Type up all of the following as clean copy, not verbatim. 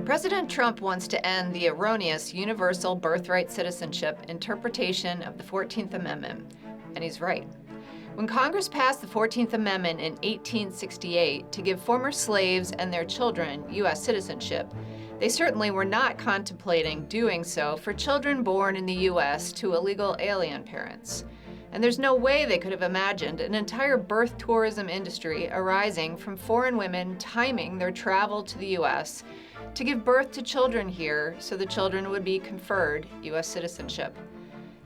President Trump wants to end the erroneous universal birthright citizenship interpretation of the 14th Amendment, and he's right. When Congress passed the 14th Amendment in 1868 to give former slaves and their children U.S. citizenship, they certainly were not contemplating doing so for children born in the U.S. to illegal alien parents. And there's no way they could have imagined an entire birth tourism industry arising from foreign women timing their travel to the U.S. to give birth to children here so the children would be conferred U.S. citizenship.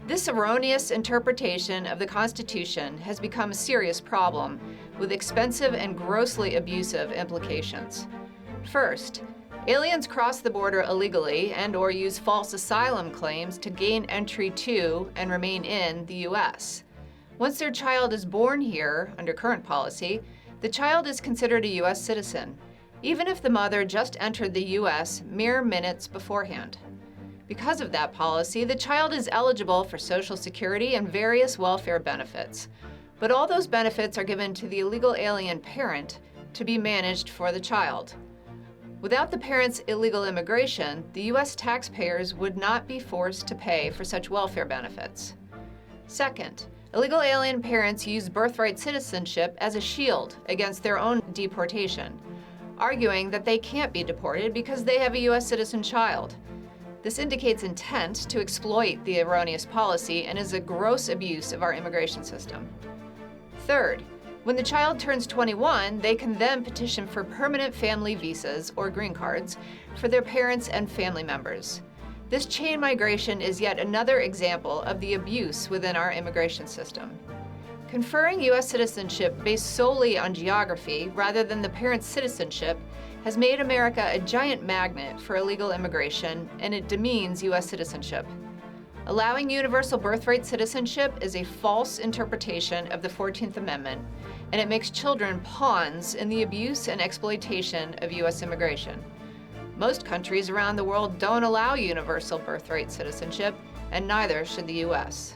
This erroneous interpretation of the Constitution has become a serious problem with expensive and grossly abusive implications. First, aliens cross the border illegally and/or use false asylum claims to gain entry to and remain in the U.S. Once their child is born here, under current policy, the child is considered a U.S. citizen, even if the mother just entered the U.S. mere minutes beforehand. Because of that policy, the child is eligible for Social Security and various welfare benefits. But all those benefits are given to the illegal alien parent to be managed for the child. Without the parent's illegal immigration, the U.S. taxpayers would not be forced to pay for such welfare benefits. Second, illegal alien parents use birthright citizenship as a shield against their own deportation, arguing that they can't be deported because they have a U.S. citizen child. This indicates intent to exploit the erroneous policy and is a gross abuse of our immigration system. Third, when the child turns 21, they can then petition for permanent family visas or green cards for their parents and family members. This chain migration is yet another example of the abuse within our immigration system. Conferring U.S. citizenship based solely on geography rather than the parent's citizenship has made America a giant magnet for illegal immigration, and it demeans U.S. citizenship. Allowing universal birthright citizenship is a false interpretation of the 14th Amendment, and it makes children pawns in the abuse and exploitation of U.S. immigration. Most countries around the world don't allow universal birthright citizenship, and neither should the U.S.